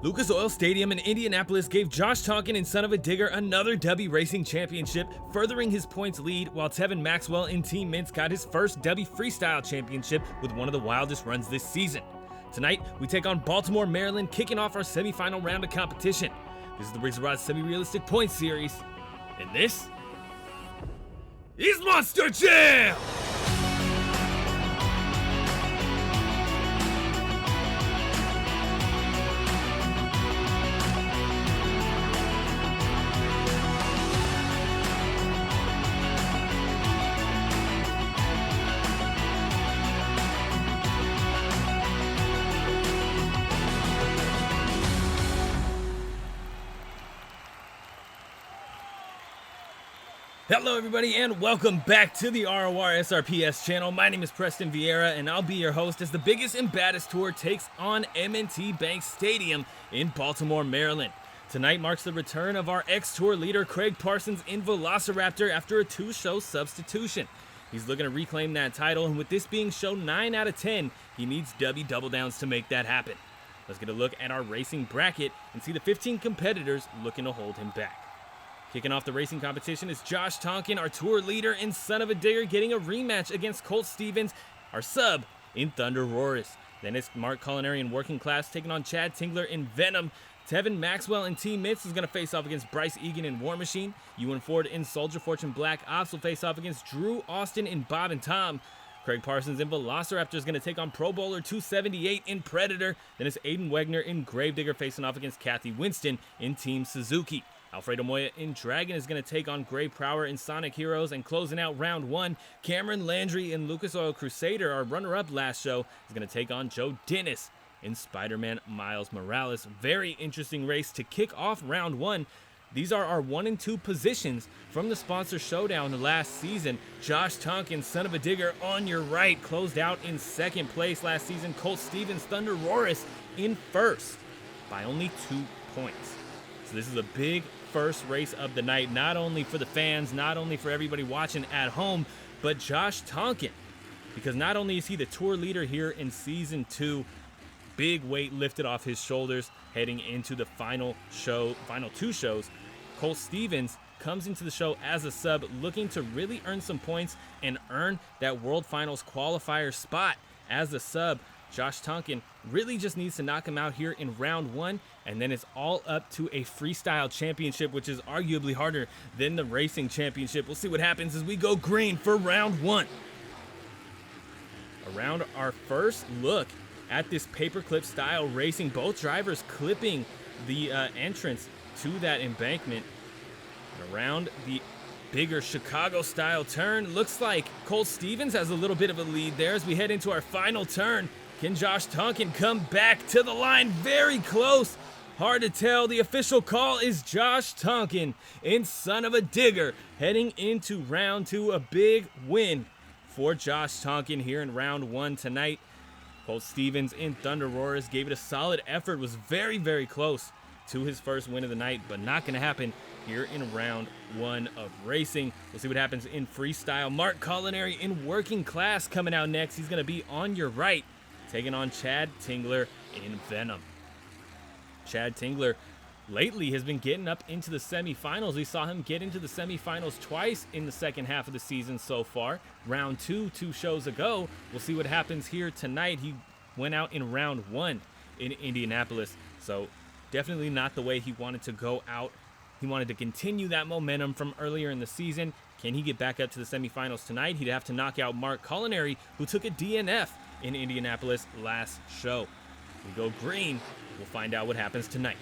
Lucas Oil Stadium in Indianapolis gave Josh Tonkin and Son Uva Digger another Dubby Racing Championship, furthering his points lead, while Tevin Maxwell in Team Meents got his first Dubby Freestyle Championship with one of the wildest runs this season. Tonight, we take on Baltimore, Maryland, kicking off our semifinal round of competition. This is the Rorsrps Semi-Realistic Points Series, and this is Monster Jam! Hello everybody and welcome back to the Rorsrps channel. My name is Preston Vieira and I'll be your host as the biggest and baddest tour takes on M&T Bank Stadium in Baltimore, Maryland. Tonight marks the return of our ex-tour leader Kraig Parsons in Velociraptor after a 2-show substitution. He's looking to reclaim that title, and with this being show 9 out of 10, he needs Dubby double downs to make that happen. Let's get a look at our racing bracket and see the 15 competitors looking to hold him back. Kicking off the racing competition is Josh Tonkin, our tour leader, and Son Uva Digger getting a rematch against Colt Stevens, our sub, in ThunderROARus. Then it's Mark Colineri in Working Class taking on Chad Tingler in Venom. Tevin Maxwell in Team Meents is going to face off against Bryce Eagan in War Machine. Ewan Ford in Soldier Fortune Black Ops will face off against Drew Austin in Bob and Tom. Kraig Parsons in Velociraptor is going to take on Pro Bowler 278 in Predator. Then it's Aiden Wegner in Gravedigger facing off against Kathy Winston in Team Suzuki. Alfredo Moya in Dragon is going to take on Prower in Sonic Heroes, and closing out round 1, Cameron Landry in Lucas Oil Crusader, our runner-up last show, is going to take on Joe Dennis in Spider-Man Miles Morales. Very interesting race to kick off round 1. These are our 1 and 2 positions from the sponsor showdown last season. Josh Tonkin, Son Uva Digger on your right, closed out in second place last season. Colt Stevens, ThunderROARus in first by only 2 points. So this is a big first race of the night, not only for the fans, not only for everybody watching at home, but Josh Tonkin, because not only is he the tour leader here in season 2, big weight lifted off his shoulders heading into the final 2 shows. Colt Stevens comes into the show as a sub, looking to really earn some points and earn that World Finals Qualifier spot as a sub. Josh Tonkin really just needs to knock him out here in round 1, and then it's all up to a freestyle championship, which is arguably harder than the racing championship. We'll see what happens as we go green for round 1. Around our first look at this paperclip style racing, both drivers clipping the entrance to that embankment. And around the bigger Chicago style turn, looks like Colt Stevens has a little bit of a lead there as we head into our final turn. Can Josh Tonkin come back to the line? Very close. Hard to tell. The official call is Josh Tonkin and Son Uva Digger heading into round 2. A big win for Josh Tonkin here in round 1 tonight. Colt Stevens in ThunderROARus gave it a solid effort, was very, very close to his first win of the night, but not going to happen here in round 1 of racing. We'll see what happens in freestyle. Mark Colineri in Working Class coming out next. He's going to be on your right, taking on Chad Tingler in Venom. Chad Tingler lately has been getting up into the semifinals. We saw him get into the semifinals twice in the second half of the season so far. Round 2 shows ago. We'll see what happens here tonight. He went out in round 1 in Indianapolis, so definitely not the way he wanted to go out. He wanted to continue that momentum from earlier in the season. Can he get back up to the semifinals tonight? He'd have to knock out Mark Colineri, who took a DNF in Indianapolis last show. We go green. We'll find out what happens tonight.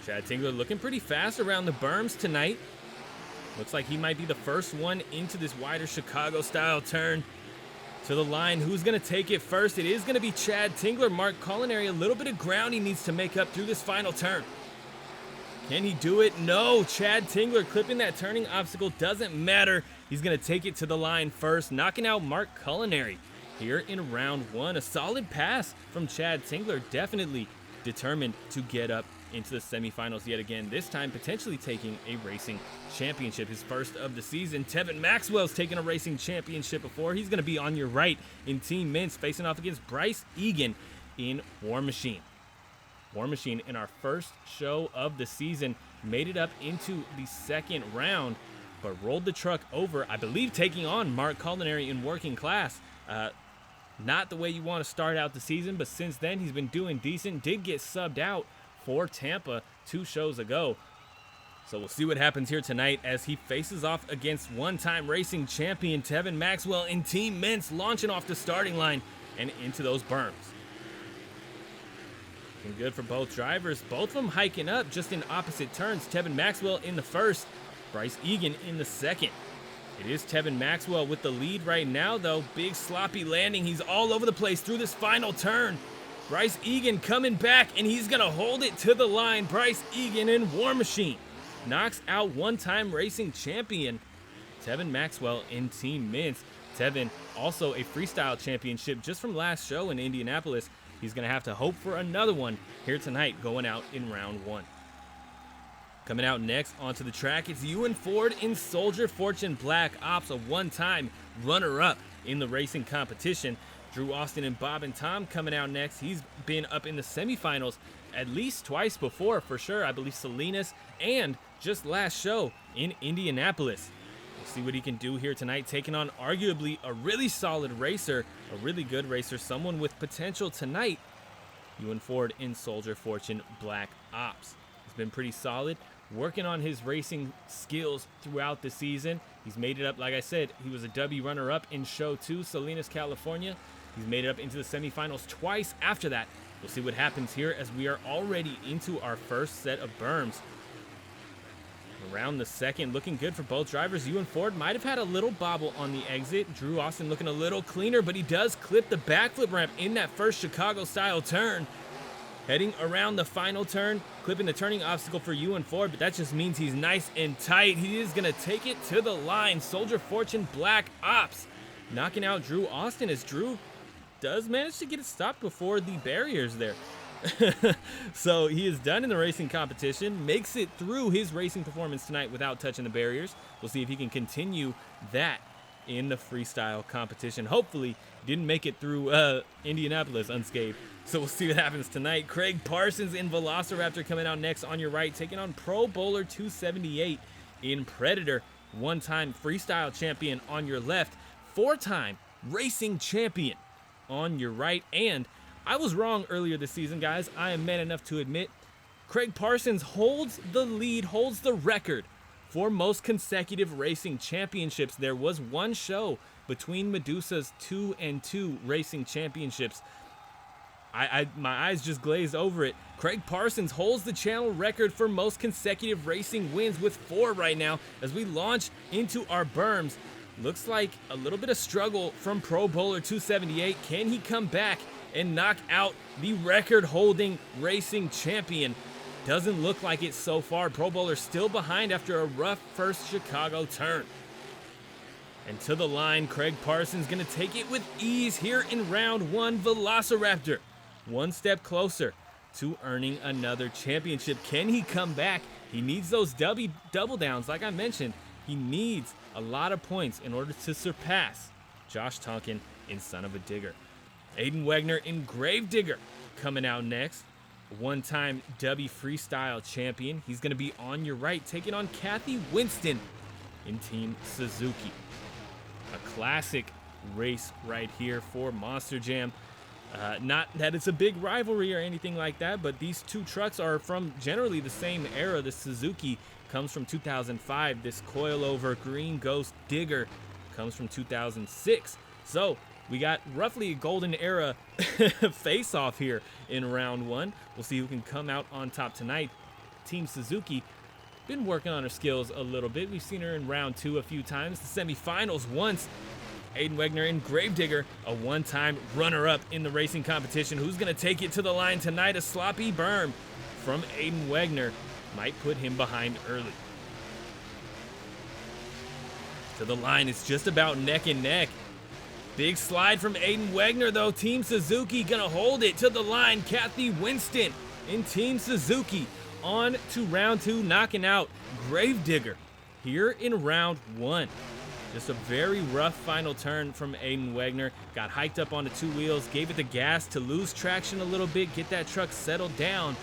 Chad Tingler looking pretty fast around the berms tonight. Looks like he might be the first one into this wider Chicago-style turn. To the line, who's going to take it first? It is going to be Chad Tingler. Mark Colineri, a little bit of ground he needs to make up through this final turn. Can he do it? No. Chad Tingler clipping that turning obstacle. Doesn't matter. He's going to take it to the line first, knocking out Mark Colineri here in round 1. A solid pass from Chad Tingler. Definitely determined to get up into the semifinals yet again, this time potentially taking a racing championship, his first of the season. Tevin Maxwell's taken a racing championship before. He's going to be on your right in Team Meents, facing off against Bryce Eagan in War Machine. War Machine, in our first show of the season, made it up into the second round, but rolled the truck over, I believe taking on Mark Colineri in working class. Not the way you want to start out the season, but since then he's been doing decent. Did get subbed out for Tampa 2 shows ago. So we'll see what happens here tonight as he faces off against one-time racing champion Tevin Maxwell in Team Meents, launching off the starting line and into those berms. Looking good for both drivers. Both of them hiking up just in opposite turns. Tevin Maxwell in the first, Bryce Eagan in the second. It is Tevin Maxwell with the lead right now, though. Big sloppy landing. He's all over the place through this final turn. Bryce Eagan coming back, and he's going to hold it to the line. Bryce Eagan in War Machine knocks out one-time racing champion Tevin Maxwell in Team Meents. Tevin, also a freestyle championship just from last show in Indianapolis. He's going to have to hope for another one here tonight going out in round 1. Coming out next onto the track, it's Ewan Ford in Soldier Fortune Black Ops, a one-time runner-up in the racing competition. Drew Austin and Bob and Tom coming out next. He's been up in the semifinals at least twice before, for sure. I believe Salinas and just last show in Indianapolis. We'll see what he can do here tonight, taking on arguably a really solid racer, a really good racer, someone with potential tonight. Ewan Ford in Soldier Fortune Black Ops. He's been pretty solid, working on his racing skills throughout the season. He's made it up, like I said, he was a Dubby runner-up in Show 2, Salinas, California. He's made it up into the semifinals twice after that. We'll see what happens here as we are already into our first set of berms. Around the second, looking good for both drivers. Ewan Ford might have had a little bobble on the exit. Drew Austin looking a little cleaner, but he does clip the backflip ramp in that first Chicago-style turn. Heading around the final turn, clipping the turning obstacle for Ewan Ford, but that just means he's nice and tight. He is going to take it to the line. Soldier Fortune Black Ops knocking out Drew Austin as Drew does manage to get it stopped before the barriers there. So he is done in the racing competition, makes it through his racing performance tonight without touching the barriers. We'll see if he can continue that in the freestyle competition. Hopefully didn't make it through Indianapolis unscathed. So we'll see what happens tonight. Kraig Parsons in Velociraptor coming out next on your right, taking on Pro Bowler 278 in Predator. One-time freestyle champion on your left, 4-time racing champion on your right. And I was wrong earlier this season, guys. I am man enough to admit Kraig Parsons holds the lead, holds the record for most consecutive racing championships. There was one show between Medusa's 2-2 racing championships. My eyes just glazed over it. Kraig Parsons holds the channel record for most consecutive racing wins with 4 right now as we launch into our berms. Looks like a little bit of struggle from Pro Bowler 278. Can he come back and knock out the record-holding racing champion? Doesn't look like it so far. Pro Bowler still behind after a rough first Chicago turn. And to the line, Kraig Parsons gonna take it with ease here in round 1. Velociraptor, one step closer to earning another championship. Can he come back? He needs those double downs, like I mentioned. He needs a lot of points in order to surpass Josh Tonkin in Son Uva Digger. Aiden Wegner in Gravedigger coming out next. One-time Dubby freestyle champion. He's going to be on your right, taking on Kathy Winston in Team Suzuki. A classic race right here for Monster Jam. Not that it's a big rivalry or anything like that, but these two trucks are from generally the same era. The Suzuki comes from 2005. This coilover Green Ghost Digger comes from 2006. So we got roughly a golden era face-off here in round 1. We'll see who can come out on top tonight. Team Suzuki been working on her skills a little bit. We've seen her in round 2 a few times, the semifinals once. Aiden Wegner in Gravedigger, a one-time runner-up in the racing competition. Who's going to take it to the line tonight? A sloppy berm from Aiden Wegner might put him behind early. To the line, it's just about neck and neck. Big slide from Aiden Wegner, though. Team Suzuki gonna hold it to the line. Kathy Winston in Team Suzuki on to round 2, knocking out Gravedigger here in round 1. Just a very rough final turn from Aiden Wegner. Got hiked up onto two wheels, gave it the gas to lose traction a little bit, get that truck settled down,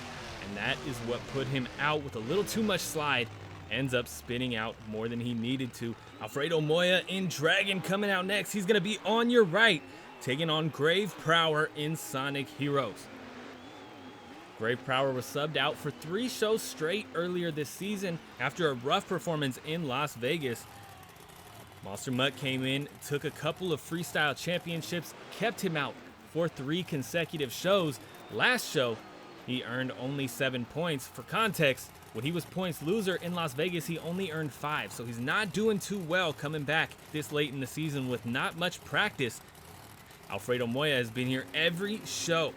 and that is what put him out with a little too much slide. Ends up spinning out more than he needed to. Alfredo Moya in Dragon coming out next. He's going to be on your right, taking on Prower in Sonic Heroes. Prower was subbed out for 3 shows straight earlier this season after a rough performance in Las Vegas. Monster Mutt came in, took a couple of freestyle championships, kept him out for 3 consecutive shows. Last show, he earned only 7 points. For context, when he was points loser in Las Vegas, he only earned 5. So he's not doing too well coming back this late in the season with not much practice. Alfredo Moya has been here every show.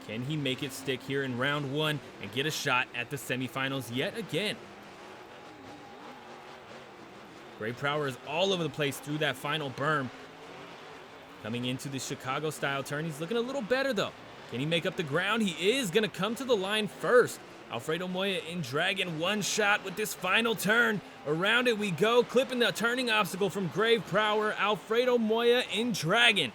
Can he make it stick here in round 1 and get a shot at the semifinals yet again? Prower is all over the place through that final berm. Coming into the Chicago style turn, he's looking a little better though. Can he make up the ground? He is gonna come to the line first. Alfredo Moya in Dragon, 1 shot with this final turn. Around it we go, clipping the turning obstacle from Prower. Alfredo Moya in Dragon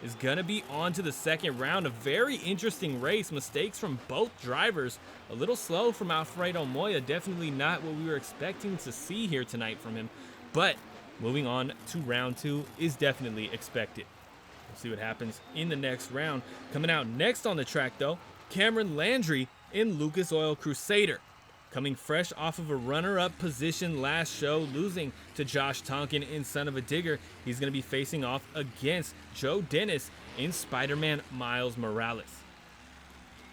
is gonna be on to the second round. A very interesting race. Mistakes from both drivers. A little slow from Alfredo Moya. Definitely not what we were expecting to see here tonight from him. But moving on to round 2 is definitely expected. We'll see what happens in the next round. Coming out next on the track though, Landry in Lucas Oil Crusader. Coming fresh off of a runner-up position last show, losing to Josh Tonkin in Son Uva Digger. He's going to be facing off against Joe Dennis in Spider-Man Miles Morales.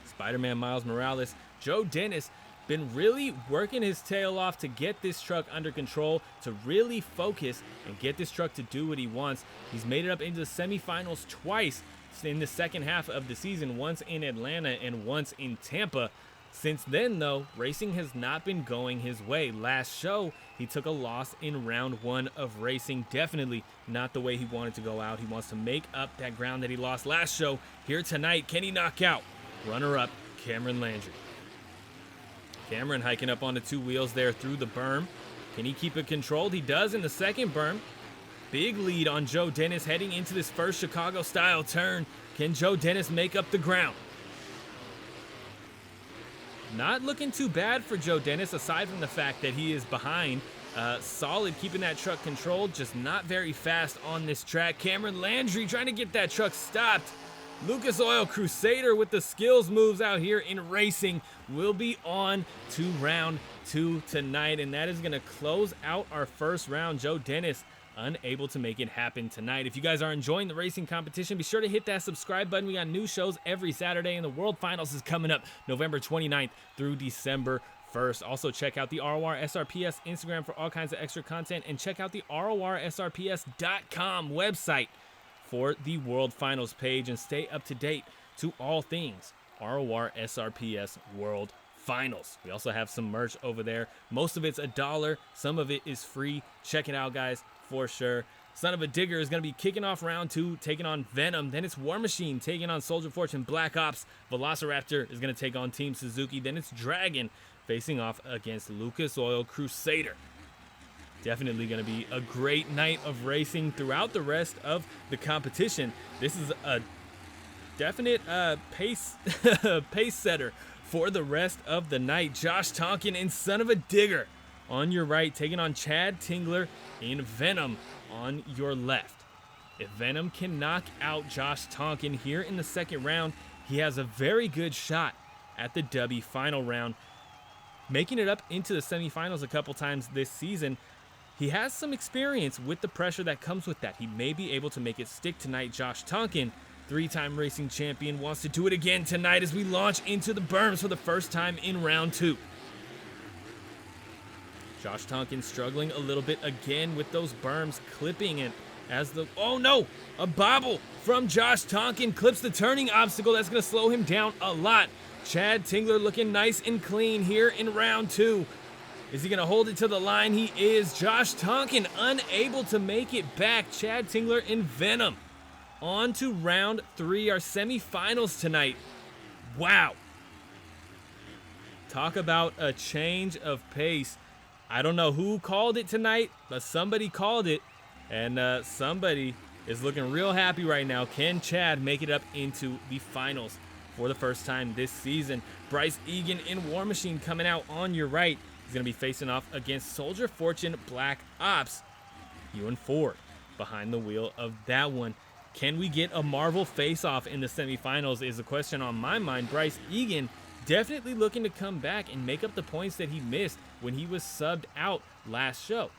Spider-Man Miles Morales, Joe Dennis, been really working his tail off to get this truck under control, to really focus and get this truck to do what he wants. He's made it up into the semifinals twice in the second half of the season, once in Atlanta and once in Tampa. Since then, though, racing has not been going his way. Last show, he took a loss in round 1 of racing. Definitely not the way he wanted to go out. He wants to make up that ground that he lost last show. Here tonight, can he knock out runner-up Landry? Cameron hiking up onto 2 wheels there through the berm. Can he keep it controlled? He does in the second berm. Big lead on Joe Dennis heading into this first Chicago-style turn. Can Joe Dennis make up the ground? Not looking too bad for Joe Dennis, aside from the fact that he is behind. Solid keeping that truck controlled, just not very fast on this track. Landry trying to get that truck stopped. Lucas Oil Crusader with the skills moves out here in racing will be on to round 2 tonight, and that is going to close out our first round. Joe Dennis unable to make it happen tonight. If you guys are enjoying the racing competition, be sure to hit that subscribe button. We got new shows every Saturday, and the World Finals is coming up November 29th through December 1st. Also, check out the RORSRPS Instagram for all kinds of extra content, and check out the RORSRPS.com website for the World Finals page, and stay up to date to all things RORSRPS World Finals. We also have some merch over there. Most of it's $1. Some of it is free. Check it out, guys, for sure. Son Uva Digger is going to be kicking off round 2, taking on Venom. Then it's War Machine taking on Soldier Fortune Black Ops. Velociraptor is going to take on Team Suzuki. Then it's Dragon facing off against Lucas Oil Crusader. Definitely going to be a great night of racing throughout the rest of the competition. This is a definite pace setter for the rest of the night. Josh Tonkin and Son Uva Digger on your right, taking on Chad Tingler in Venom on your left. If Venom can knock out Josh Tonkin here in the second round, he has a very good shot at the Dubby final round. Making it up into the semifinals a couple times this season, he has some experience with the pressure that comes with that. He may be able to make it stick tonight. Josh Tonkin, 3-time racing champion, wants to do it again tonight as we launch into the berms for the first time in round 2. Josh Tonkin struggling a little bit again with those berms, clipping it as the, oh no, a bobble from Josh Tonkin clips the turning obstacle. That's going to slow him down a lot. Chad Tingler looking nice and clean here in round 2. Is he going to hold it to the line? He is. Josh Tonkin unable to make it back. Chad Tingler in Venom. On to round 3, our semifinals tonight. Wow. Talk about a change of pace. I don't know who called it tonight, but somebody called it. And somebody is looking real happy right now. Can Chad make it up into the finals for the first time this season? Bryce Eagan in War Machine coming out on your right. He's going to be facing off against Soldier Fortune Black Ops. Ewan Ford behind the wheel of that one. Can we get a Marvel face-off in the semifinals is a question on my mind. Bryce Eagan definitely looking to come back and make up the points that he missed when he was subbed out last show.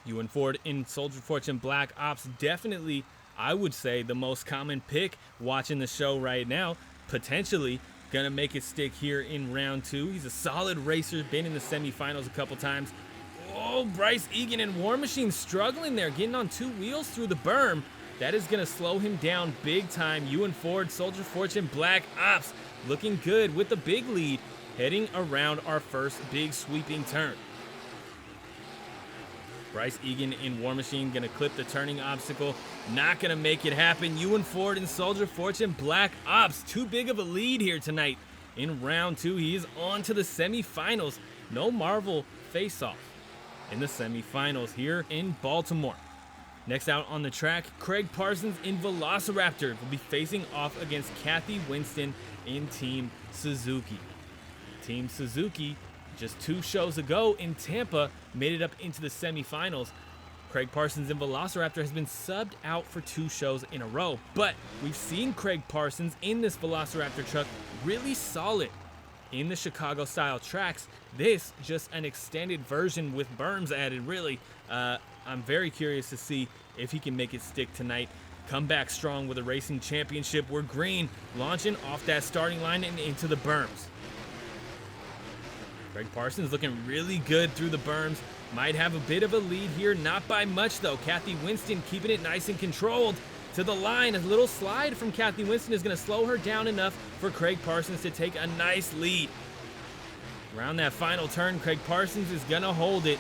Ewan Ford in Soldier Fortune Black Ops, definitely, I would say, the most common pick watching the show right now. Potentially going to make it stick here in round 2. He's a solid racer, been in the semifinals a couple times. Oh, Bryce Eagan in War Machine struggling there, getting on 2 wheels through the berm. That is going to slow him down big time. Ewan Ford, Soldier Fortune Black Ops, looking good with the big lead, heading around our first big sweeping turn. Bryce Eagan in War Machine going to clip the turning obstacle. Not going to make it happen. Ewan Ford and Soldier Fortune Black Ops. Too big of a lead here tonight. In round 2, he is on to the semifinals. No Marvel face-off in the semifinals here in Baltimore. Next out on the track, Kraig Parsons in Velociraptor will be facing off against Kathy Winston in Team Suzuki. Team Suzuki, just 2 shows ago in Tampa, made it up into the semifinals. Kraig Parsons in Velociraptor has been subbed out for 2 shows in a row, but we've seen Kraig Parsons in this Velociraptor truck really solid in the Chicago style tracks. This just an extended version with berms added, really. I'm very curious to see if he can make it stick tonight. Come back strong with a racing championship. We're green, launching off that starting line and into the berms. Kraig Parsons looking really good through the berms. Might have a bit of a lead here, not by much though. Kathy Winston keeping it nice and controlled to the line. A little slide from Kathy Winston is going to slow her down enough for Kraig Parsons to take a nice lead. Around that final turn, Kraig Parsons is going to hold it.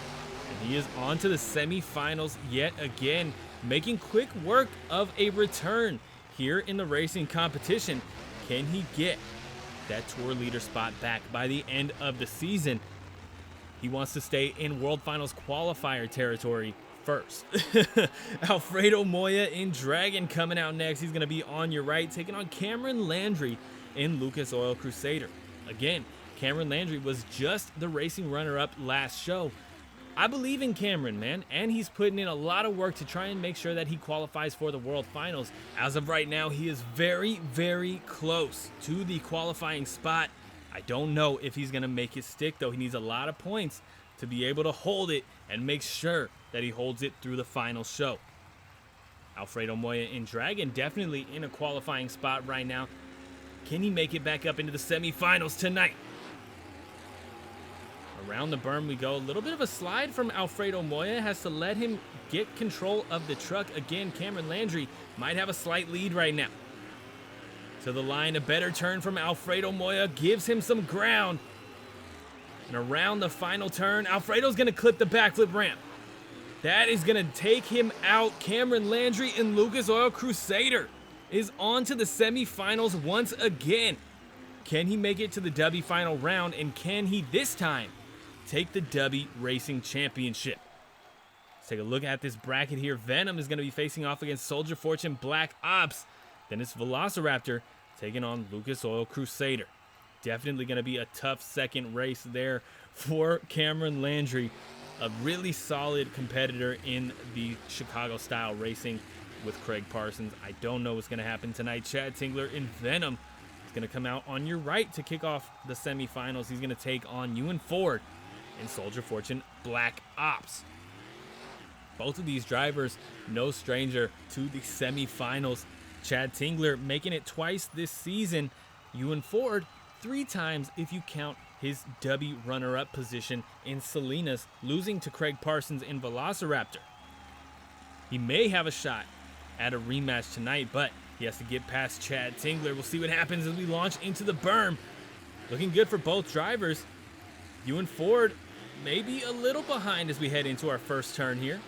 And he is on to the semifinals yet again, making quick work of a return here in the racing competition. Can he get that tour leader spot back by the end of the season? He wants to stay in World Finals Qualifier territory first. Alfredo Moya in Dragon coming out next. He's going to be on your right, taking on Cameron Landry in Lucas Oil Crusader. Again, Cameron Landry was just the racing runner-up last show. I believe in Cameron, man, and he's putting in a lot of work to try and make sure that he qualifies for the World Finals. As of right now, he is very, very close to the qualifying spot. I don't know if he's going to make it stick, though. He needs a lot of points to be able to hold it and make sure that he holds it through the final show. Alfredo Moya in Dragon, definitely in a qualifying spot right now. Can he make it back up into the semifinals tonight? Around the berm we go. A little bit of a slide from Alfredo Moya. Has to let him get control of the truck. Again, Cameron Landry might have a slight lead right now. To the line, a better turn from Alfredo Moya. Gives him some ground. And around the final turn, Alfredo's going to clip the backflip ramp. That is going to take him out. Cameron Landry in Lucas Oil Crusader is on to the semifinals once again. Can he make it to the Dubby final round? And can he this time take the Dubby Racing Championship? Let's take a look at this bracket here. Venom is going to be facing off against Soldier Fortune Black Ops. Then it's Velociraptor taking on Lucas Oil Crusader. Definitely going to be a tough second race there for Cameron Landry. A really solid competitor in the Chicago style racing with Kraig Parsons. I don't know what's going to happen tonight. Chad Tingler in Venom is going to come out on your right to kick off the semifinals. He's going to take on Ewan Ford in Soldier Fortune Black Ops. Both of these drivers, no stranger to the semifinals. Chad Tingler making it twice this season. Ewan Ford 3 times if you count his Dubby runner-up position in Salinas, losing to Kraig Parsons in Velociraptor. He may have a shot at a rematch tonight, but he has to get past Chad Tingler. We'll see what happens as we launch into the berm. Looking good for both drivers. Ewan Ford maybe a little behind as we head into our first turn here.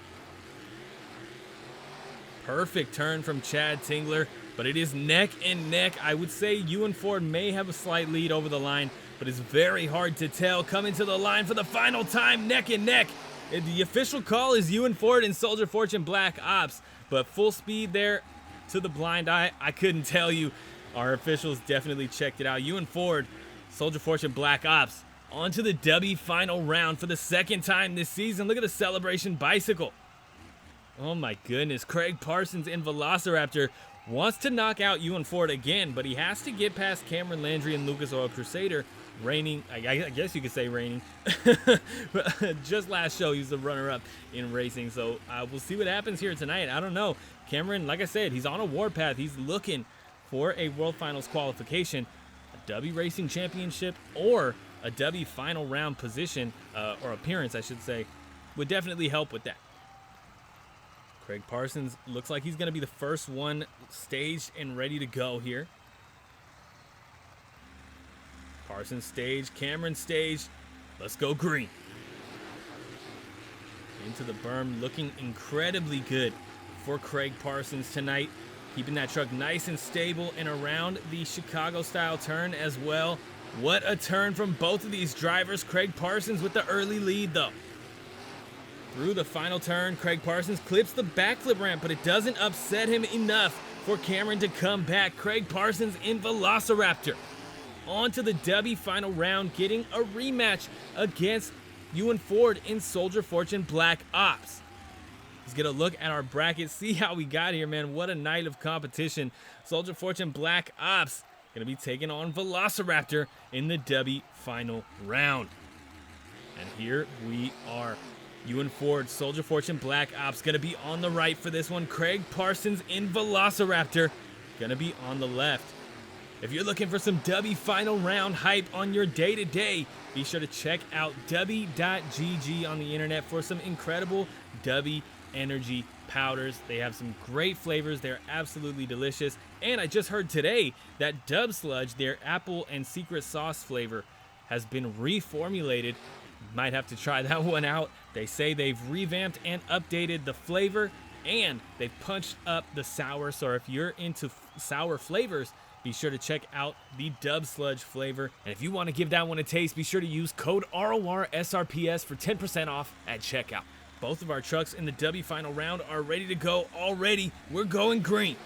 Perfect turn from Chad Tingler, but it is neck and neck. I would say Ewan Ford may have a slight lead over the line, but it's very hard to tell. Coming to the line for the final time, neck and neck. The official call is Ewan Ford and Soldier Fortune Black Ops, but full speed there to the blind eye, I couldn't tell you. Our officials definitely checked it out. Ewan Ford, Soldier Fortune Black Ops, on to the Dubby final round for the second time this season. Look at the celebration bicycle. Oh my goodness, Kraig Parsons in Velociraptor wants to knock out Ewan Ford again, but he has to get past Cameron Landry and Lucas Oil Crusader, reigning, I guess you could say reigning. But just last show, he was the runner-up in racing, so we'll see what happens here tonight. I don't know. Cameron, like I said, he's on a warpath. He's looking for a World Finals qualification, a Dubby Racing Championship, or a Dubby final round position, or appearance, I should say, would definitely help with that. Kraig Parsons looks like he's going to be the first one staged and ready to go here. Parsons staged, Cameron staged. Let's go green. Into the berm, looking incredibly good for Kraig Parsons tonight. Keeping that truck nice and stable and around the Chicago-style turn as well. What a turn from both of these drivers. Kraig Parsons with the early lead, though. Through the final turn, Kraig Parsons clips the backflip ramp, but it doesn't upset him enough for Cameron to come back. Kraig Parsons in Velociraptor. On to the Dubby final round, getting a rematch against Ewan Ford in Soldier Fortune Black Ops. Let's get a look at our bracket, see how we got here, man. What a night of competition. Soldier Fortune Black Ops going to be taking on Velociraptor in the Dubby final round. And here we are. Ewan Ford, Soldier Fortune Black Ops, going to be on the right for this one. Kraig Parsons in Velociraptor, going to be on the left. If you're looking for some Dubby final round hype on your day-to-day, be sure to check out Dubby.gg on the internet for some incredible Dubby energy powders. They have some great flavors. They're absolutely delicious. And I just heard today that Dub Sludge, their apple and secret sauce flavor, has been reformulated. Might have to try that one out. They say they've revamped and updated the flavor, and they've punched up the sour. So if you're into sour flavors, be sure to check out the Dub Sludge flavor. And if you want to give that one a taste, be sure to use code RORSRPS for 10% off at checkout. Both of our trucks in the Dubby final round are ready to go already. We're going green.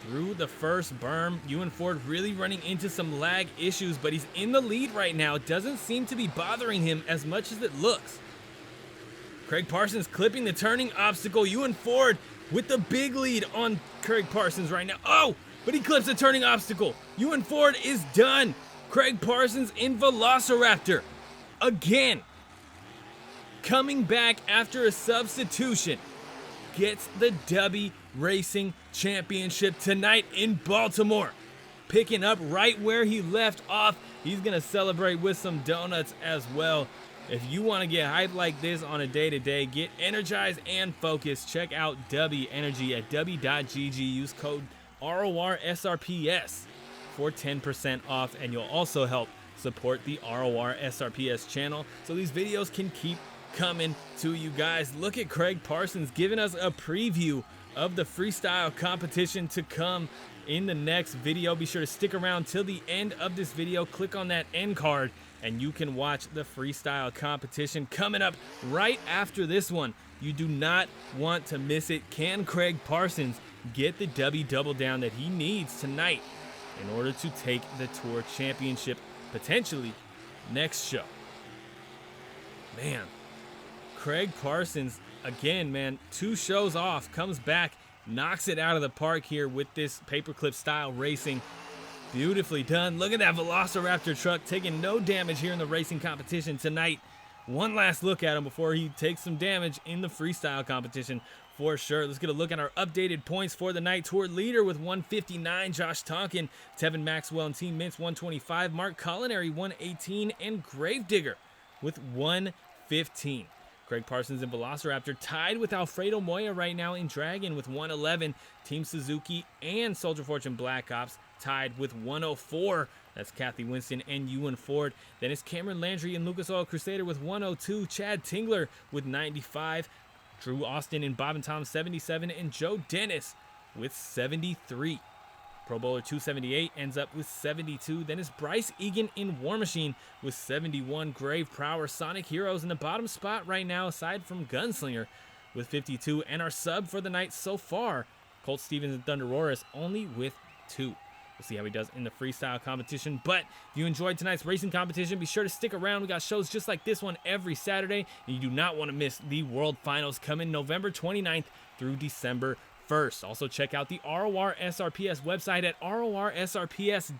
Through the first berm, Ewan Ford really running into some lag issues, but he's in the lead right now. It doesn't seem to be bothering him as much as it looks. Kraig Parsons clipping the turning obstacle. Ewan Ford with the big lead on Kraig Parsons right now. Oh, but he clips the turning obstacle. Ewan Ford is done. Kraig Parsons in Velociraptor again. Coming back after a substitution. Gets the Dubby Racing Championship tonight in Baltimore. Picking up right where he left off. He's going to celebrate with some donuts as well. If you want to get hyped like this on a day-to-day, get energized and focused, check out Dubby Energy at Dubby.gg. Use code RORSRPS for 10% off, and you'll also help support the RORSRPS channel so these videos can keep coming to you guys. Look at Kraig Parsons giving us a preview of the freestyle competition to come in the next video. Be sure to stick around till the end of this video. Click on that end card and you can watch the freestyle competition coming up right after this one. You do not want to miss it. Can Kraig Parsons get the Dubby double down that he needs tonight in order to take the Tour Championship potentially next show? Man, Kraig Parsons, again, man, 2 shows off, comes back, knocks it out of the park here with this paperclip style racing. Beautifully done. Look at that Velociraptor truck taking no damage here in the racing competition tonight. One last look at him before he takes some damage in the freestyle competition for sure. Let's get a look at our updated points for the night. Tour leader with 159, Josh Tonkin. Tevin, Maxwell, and Team Meents 125. Mark Colineri 118, and Gravedigger with 115. Kraig Parsons and Velociraptor tied with Alfredo Moya right now in Dragon with 111. Team Suzuki and Soldier Fortune Black Ops tied with 104. That's Kathy Winston and Ewan Ford. Then it's Cameron Landry and Lucas Oil Crusader with 102. Chad Tingler with 95. Drew Austin and Bob and Tom 77. And Joe Dennis with 73. Pro Bowler 278 ends up with 72. Then it's Bryce Eagan in War Machine with 71. Grave Prower Sonic Heroes in the bottom spot right now, aside from Gunslinger with 52. And our sub for the night so far, Colt Stevens and ThunderROARus, only with 2. We'll see how he does in the freestyle competition. But if you enjoyed tonight's racing competition, be sure to stick around. We got shows just like this one every Saturday, and you do not want to miss the World Finals coming November 29th through December 1st. Also, check out the RORSRPS website at rorsrps.com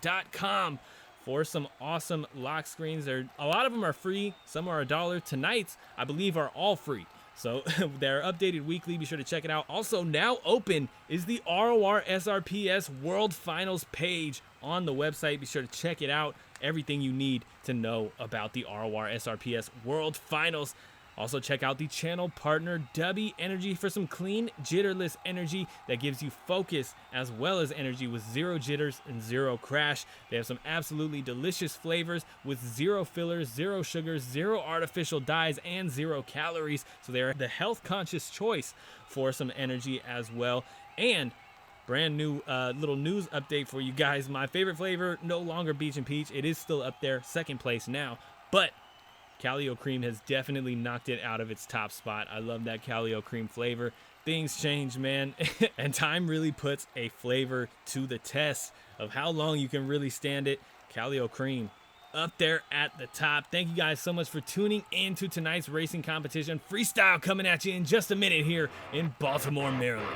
for some awesome lock screens. A lot of them are free, some are $1. Tonight's, I believe, are all free. So they're updated weekly. Be sure to check it out. Also, now open is the RORSRPS World Finals page on the website. Be sure to check it out. Everything you need to know about the RORSRPS World Finals. Also, check out the channel partner Dubby Energy for some clean, jitterless energy that gives you focus as well as energy with 0 jitters and 0 crash. They have some absolutely delicious flavors with 0 fillers, 0 sugars, 0 artificial dyes, and 0 calories. So they're the health-conscious choice for some energy as well. And brand new little news update for you guys. My favorite flavor, no longer Beach and Peach. It is still up there, second place now. But Calio Cream has definitely knocked it out of its top spot. I love that Calio Cream flavor. Things change, man. And time really puts a flavor to the test of how long you can really stand it. Calio Cream up there at the top. Thank you guys so much for tuning in to tonight's racing competition. Freestyle coming at you in just a minute here in Baltimore, Maryland.